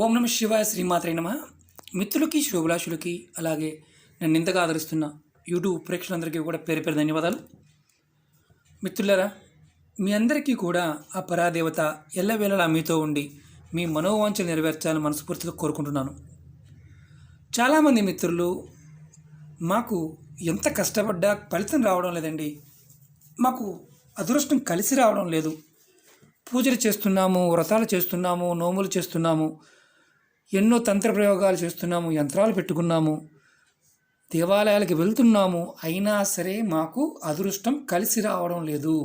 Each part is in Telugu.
ఓం నమ శివాయ శ్రీమాత్రే నమ. మిత్రులకి శుభాభిలాషులకి అలాగే నన్ను ఇంతగా ఆదరిస్తున్న యూట్యూబ్ ప్రేక్షకులందరికీ కూడా పేరు పేరు ధన్యవాదాలు. మిత్రులారా, మీ అందరికీ కూడా ఆ పరాదేవత ఎల్లవేళలా మీతో ఉండి మీ మనోవాంఛలు నెరవేర్చాలని మనస్ఫూర్తిగా కోరుకుంటున్నాను. చాలామంది మిత్రులు మాకు ఎంత కష్టపడ్డా ఫలితం రావడం లేదండి, మాకు అదృష్టం కలిసి రావడం లేదు, పూజలు చేస్తున్నాము, వ్రతాలు చేస్తున్నాము, నోములు చేస్తున్నాము, ఎన్నో తంత్ర ప్రయోగాలు చేస్తున్నాము, యంత్రాలు పెట్టుకున్నాము, దేవాలయాలకు వెళ్తున్నాము, అయినా సరే మాకు అదృష్టం కలిసి రావడం లేదు,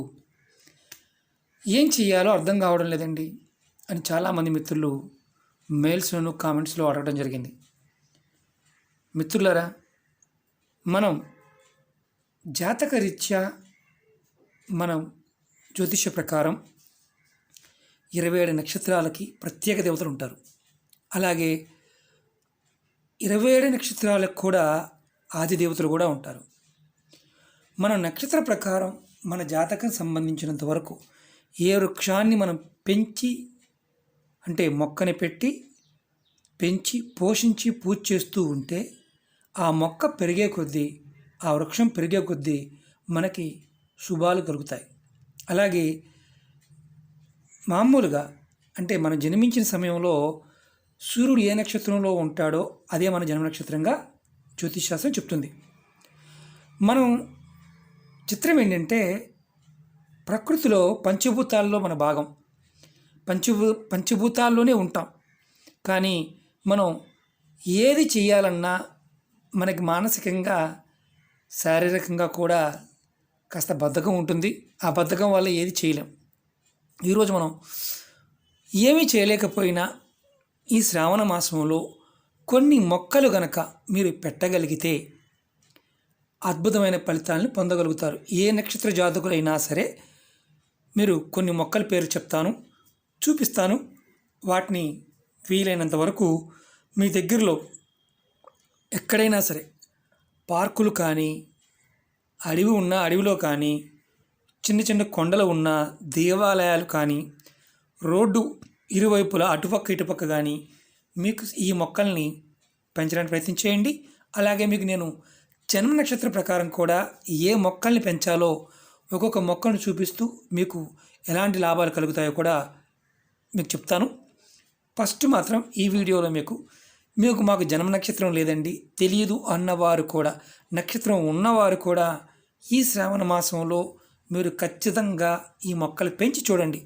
ఏం చేయాలో అర్థం కావడం లేదండి అని చాలామంది మిత్రులు మెయిల్స్లోను కామెంట్స్లో అడగడం జరిగింది. మిత్రులారా, మనం జాతకరీత్యా మనం జ్యోతిష ప్రకారం 27 నక్షత్రాలకి ప్రత్యేక దేవతలు ఉంటారు. అలాగే 27 నక్షత్రాలకు కూడా ఆది దేవతలు కూడా ఉంటారు. మన నక్షత్ర ప్రకారం మన జాతకం సంబంధించినంత వరకు ఏ వృక్షాన్ని మనం పెంచి అంటే మొక్కని పెంచి పోషించి పూజ చేస్తూ ఉంటే ఆ మొక్క పెరిగే కొద్దీ, ఆ వృక్షం పెరిగే కొద్దీ మనకి శుభాలు కలుగుతాయి. అలాగే మామూలుగా అంటే మనం జన్మించిన సమయంలో సూర్యుడు ఏ నక్షత్రంలో ఉంటాడో అదే మన జన్మ నక్షత్రంగా జ్యోతిషశాస్త్రం చెప్తుంది. మనం చిత్రం ఏంటంటే, ప్రకృతిలో పంచభూతాల్లో మన భాగం, పంచభూతాల్లోనే ఉంటాం. కానీ మనం ఏది చేయాలన్నా మనకి మానసికంగా శారీరకంగా కూడా కాస్త బద్ధకం ఉంటుంది. ఆ బద్ధకం వల్ల ఏది చేయలేం. ఈరోజు మనం ఏమీ చేయలేకపోయినా ఈ శ్రావణ మాసంలో కొన్ని మొక్కలు గనక మీరు పెట్టగలిగితే అద్భుతమైన ఫలితాలను పొందగలుగుతారు. ఏ నక్షత్ర జాతకులైనా సరే మీరు కొన్ని మొక్కల పేరు చెప్తాను, చూపిస్తాను. వాటిని వీలైనంత వరకు మీ దగ్గరలో ఎక్కడైనా సరే పార్కులు కానీ, అడవి ఉన్న అడవిలో కానీ, చిన్న చిన్న కొండలు ఉన్న దేవాలయాలు కానీ, రోడ్డు ఇరువైపులా అటుపక్క ఇటుపక్క కానీ మీకు ఈ మొక్కల్ని పెంచడానికి ప్రయత్నం చేయండి. అలాగే మీకు నేను జన్మ నక్షత్ర ప్రకారం కూడా ఏ మొక్కల్ని పెంచాలో ఒక్కొక్క మొక్కను చూపిస్తూ మీకు ఎలాంటి లాభాలు కలుగుతాయో కూడా మీకు చెప్తాను. ఫస్ట్ మాత్రం ఈ వీడియోలో మీకు మాకు జన్మ నక్షత్రం లేదండి, తెలియదు అన్నవారు కూడా, నక్షత్రం ఉన్నవారు కూడా ఈ శ్రావణ మాసంలో మీరు ఖచ్చితంగా ఈ మొక్కలు పెంచి చూడండి.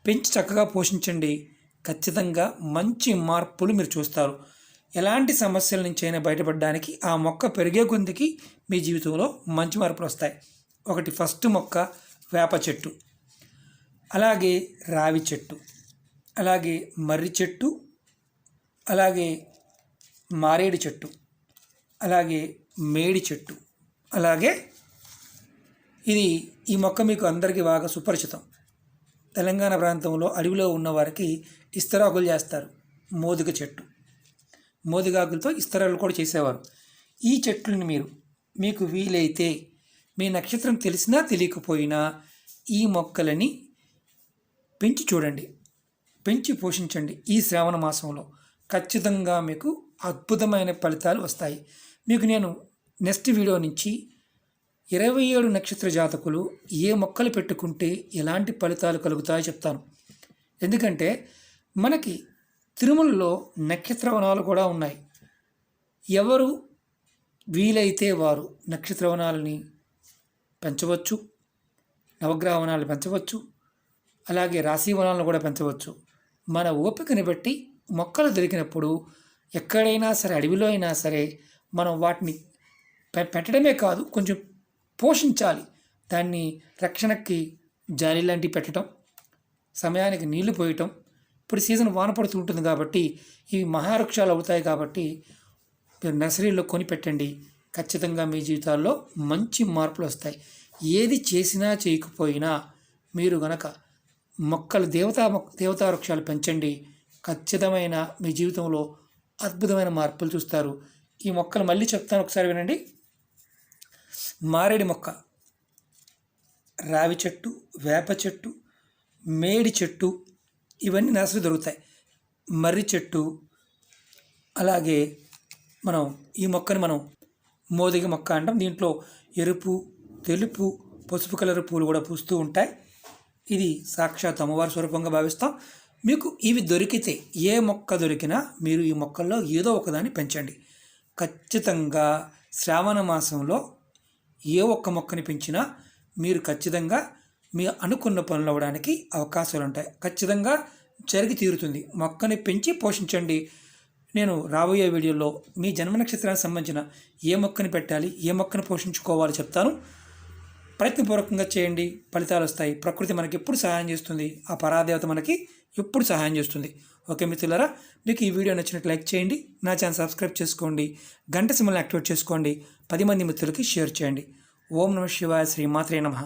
పెంచి చక్కగా పోషించండి. ఖచ్చితంగా మంచి మార్పులు మీరు చూస్తారు. ఎలాంటి సమస్యల నుంచి అయినా బయటపడడానికి ఆ మొక్క పెరిగే కొద్దికి మీ జీవితంలో మంచి మార్పులు వస్తాయి. ఒకటి ఫస్ట్ మొక్క వేప చెట్టు, అలాగే రావి చెట్టు, అలాగే మర్రి చెట్టు, అలాగే మారేడు చెట్టు, అలాగే మేడి చెట్టు, అలాగే ఈ మొక్క మీకు అందరికీ బాగా సుపరిచితం. తెలంగాణ ప్రాంతంలో అడవిలో ఉన్నవారికి ఇస్తరాకులు చేస్తారు. మోదుగ చెట్టు, మోదుగాకులతో ఇస్తరాకులు కూడా చేసేవారు. ఈ చెట్లను మీకు వీలైతే మీ నక్షత్రం తెలిసినా తెలియకపోయినా ఈ మొక్కలని పెంచి చూడండి, పెంచి పోషించండి. ఈ శ్రావణ మాసంలో ఖచ్చితంగా మీకు అద్భుతమైన ఫలితాలు వస్తాయి. మీకు నేను నెక్స్ట్ వీడియో నుంచి 27 నక్షత్ర జాతకులు ఏ మొక్కలు పెట్టుకుంటే ఎలాంటి ఫలితాలు కలుగుతాయో చెప్తాను. ఎందుకంటే మనకి తిరుమలలో నక్షత్రవనాలు కూడా ఉన్నాయి. ఎవరు వీలైతే వారు నక్షత్రవనాలని పెంచవచ్చు, నవగ్రహవనాలు పెంచవచ్చు, అలాగే రాశివనాలను కూడా పెంచవచ్చు. మన ఓపికని బట్టి మొక్కలు దొరికినప్పుడు ఎక్కడైనా సరే, అడవిలో అయినా సరే, మనం వాటిని పెట్టడమే కాదు, కొంచెం పోషించాలి. దాన్ని రక్షణకి జాలి లాంటివి పెట్టడం, సమయానికి నీళ్లు పోయటం. ఇప్పుడు సీజన్ వాన పడుతూ ఉంటుంది కాబట్టి ఇవి మహావృక్షాలు అవుతాయి. కాబట్టి మీరు నర్సరీలో కొని పెట్టండి. ఖచ్చితంగా మీ జీవితాల్లో మంచి మార్పులు వస్తాయి. ఏది చేసినా చేయకపోయినా మీరు గనక మొక్కలు దేవతా వృక్షాలు పెంచండి. ఖచ్చితమైన మీ జీవితంలో అద్భుతమైన మార్పులు చూస్తారు. ఈ మొక్కలు మళ్ళీ చెప్తాను, ఒకసారి వినండి. మారేడు మొక్క, రావి చెట్టు, వేప చెట్టు, మేడి చెట్టు, ఇవన్నీ నర్సరీ దొరుకుతాయి. మర్రి చెట్టు, అలాగే ఈ మొక్కని మోదిగ మొక్క అంటాం. దీంట్లో ఎరుపు, తెలుపు, పసుపు కలర్ పూలు కూడా పూస్తూ ఉంటాయి. ఇది సాక్షాత్ అమ్మవారి స్వరూపంగా భావిస్తాం. మీకు ఇవి దొరికితే, ఏ మొక్క దొరికినా మీరు ఈ మొక్కల్లో ఏదో ఒకదాన్ని పెంచండి. ఖచ్చితంగా శ్రావణ మాసంలో ఏ ఒక్క మొక్కని పెంచినా మీరు ఖచ్చితంగా మీ అనుకున్న పనులు అవ్వడానికి అవకాశాలు ఉంటాయి. ఖచ్చితంగా జరిగి తీరుతుంది. మొక్కని పెంచి పోషించండి. నేను రాబోయే వీడియోలో మీ జన్మ నక్షత్రానికి సంబంధించిన ఏ మొక్కని పెట్టాలి, ఏ మొక్కను పోషించుకోవాలో చెప్తాను. ప్రయత్నపూర్వకంగా చేయండి, ఫలితాలు వస్తాయి. ప్రకృతి మనకి ఎప్పుడు సహాయం చేస్తుంది, ఆ పరాదేవత మనకి ఎప్పుడు సహాయం చేస్తుంది. ఓకే మిత్రులారా, మీకు ఈ వీడియో నచ్చినట్లు లైక్ చేయండి, నా ఛానల్ సబ్స్క్రైబ్ చేసుకోండి, గంట సింబల్ని యాక్టివేట్ చేసుకోండి, 10 మంది మిత్రులకి షేర్ చేయండి. ఓం నమః శివాయ, శ్రీమాత్రే నమః.